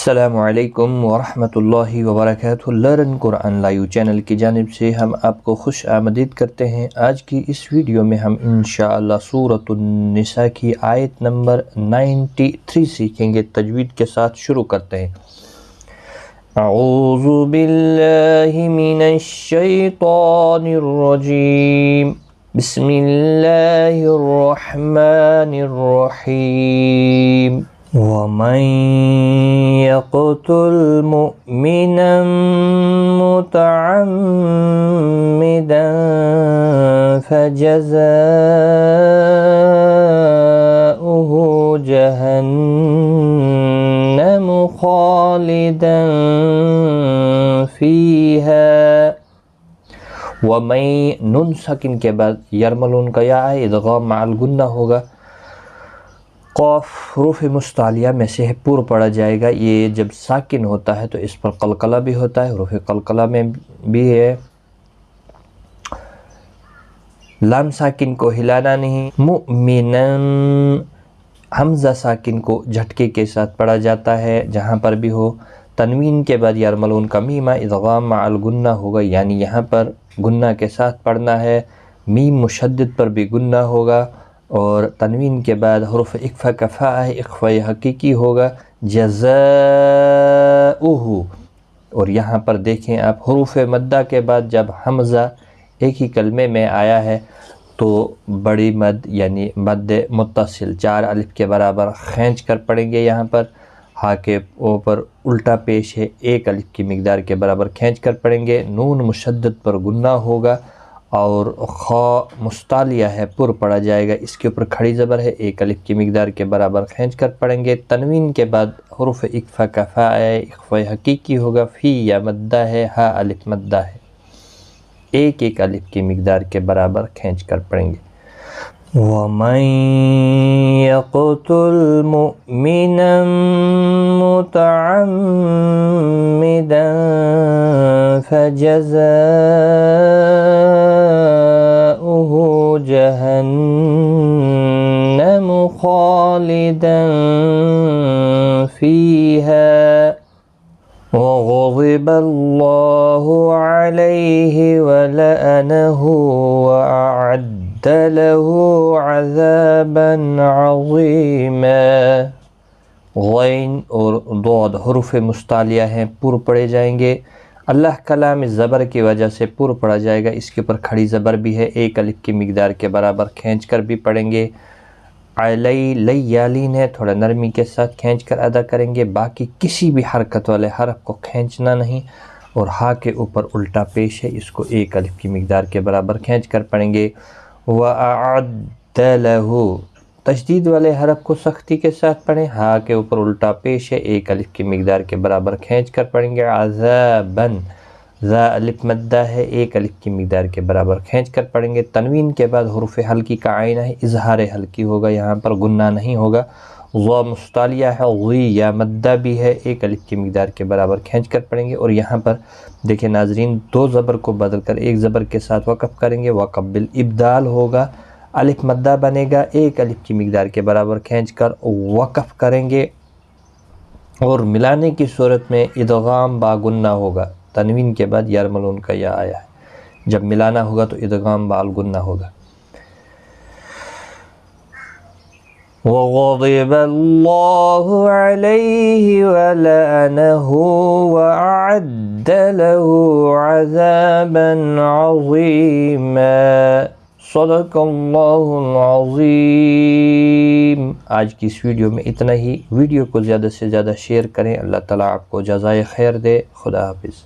السلام علیکم ورحمۃ اللہ وبرکاتہ۔ لرن قرآن لائیو چینل کی جانب سے ہم آپ کو خوش آمدید کرتے ہیں۔ آج کی اس ویڈیو میں ہم انشاءاللہ سورۃ النساء کی آیت نمبر 93 سیکھیں گے۔ تجوید کے ساتھ شروع کرتے ہیں۔ اعوذ باللہ من الشیطان الرجیم، بسم اللہ الرحمن الرحیم۔ وَمَن يَقْتُلْ مُؤْمِنًا مُتَعَمِّدًا فَجَزَاؤُهُ جَهَنَّمُ خَالِدًا فِيهَا۔ وَمَن نون ساکن کے بعد یرملون کا یا ادغام مع الغنہ ہوگا۔ قاف حروف مستعلیہ میں سے پر پڑھا جائے گا۔ یہ جب ساکن ہوتا ہے تو اس پر قلقلہ بھی ہوتا ہے، حروف قلقلہ میں بھی ہے۔ لام ساکن کو ہلانا نہیں۔ مؤمنن حمزہ ساکن کو جھٹکے کے ساتھ پڑھا جاتا ہے جہاں پر بھی ہو۔ تنوین کے بعد یرملون کا میمہ ادغام مع الغنہ ہوگا، یعنی یہاں پر گنہ کے ساتھ پڑھنا ہے۔ میم مشدد پر بھی گنہ ہوگا، اور تنوین کے بعد حروف اقفا کا فا ہے، اقفا حقیقی ہوگا۔ جزاؤہ، اور یہاں پر دیکھیں آپ حروف مدہ کے بعد جب حمزہ ایک ہی کلمے میں آیا ہے تو بڑی مد یعنی مد متصل 4 الف کے برابر کھینچ کر پڑھیں گے۔ یہاں پر ہا کے اوپر الٹا پیش ہے، 1 الف کی مقدار کے برابر کھینچ کر پڑھیں گے۔ نون مشدد پر گنہ ہوگا، اور خا مستعلیہ ہے، پر پڑھا جائے گا، اس کے اوپر کھڑی زبر ہے، 1 الف کی مقدار کے برابر کھینچ کر پڑھیں گے۔ تنوین کے بعد حروف اقفا کا فا ہے، اقفا حقیقی ہوگا، فی یا مدہ ہے، ہا الف مدہ ہے، 1 الف کی مقدار کے برابر کھینچ کر پڑھیں گے۔ وَمَن يَقْتُلْ مُؤْمِنًا مُتَعَمِّدًا فَجَزَاؤُهُ جَهَنَّمُ خَالِدًا فِيهَا وَغَضِبَ اللَّهُ عَلَيْهِ وَلَعَنَهُ وَأَعَدَّ لَهُ عَذَابًا عَظِيمًا۔ غین اور ضاد حروف مستعلیہ ہیں، پر پڑھے جائیں گے۔ اللہ کلام زبر کی وجہ سے پر پڑھا جائے گا، اس کے اوپر کھڑی زبر بھی ہے، 1 الف کی مقدار کے برابر کھینچ کر بھی پڑھیں گے۔ علی لیالین ہے، تھوڑا نرمی کے ساتھ کھینچ کر ادا کریں گے، باقی کسی بھی حرکت والے حرف کو کھینچنا نہیں، اور ہا کے اوپر الٹا پیش ہے، اس کو 1 الف کی مقدار کے برابر کھینچ کر پڑھیں گے۔ وَأَعَدَّ لَهُ، تشدید والے حرف کو سختی کے ساتھ پڑھیں، ہا کے اوپر الٹا پیش ہے، 1 الف کی مقدار کے برابر کھینچ کر پڑھیں گے۔ عذابًا، ذا الف مدہ ہے، 1 الف کی مقدار کے برابر کھینچ کر پڑھیں گے۔ تنوین کے بعد حروف حلقی کا عین ہے، اظہار حلقی ہوگا، یہاں پر گنہ نہیں ہوگا۔ ضا مستعلیہ ہے، غی یا مدہ بھی ہے، 1 الف کی مقدار کے برابر کھینچ کر پڑھیں گے۔ اور یہاں پر دیکھیں ناظرین، 2 زبر کو بدل کر 1 زبر کے ساتھ وقف کریں گے، وقف بالابدال ہوگا، الف مدہ بنے گا، 1 الف کی مقدار کے برابر کھینچ کر وقف کریں گے، اور ملانے کی صورت میں ادغام با گنہ ہوگا۔ تنوین کے بعد یرملون کا یا آیا ہے، جب ملانا ہوگا تو ادغام با الغنہ ہوگا۔ وَغَضِبَ اللَّهُ عَلَيْهِ وَلَعَنَهُ وَأَعَدَّ لَهُ عَذَابًا عَظِيمًا۔ صدق اللہ العظیم۔ آج کی اس ویڈیو میں اتنا ہی۔ ویڈیو کو زیادہ سے زیادہ شیئر کریں، اللہ تعالیٰ آپ کو جزائے خیر دے۔ خدا حافظ۔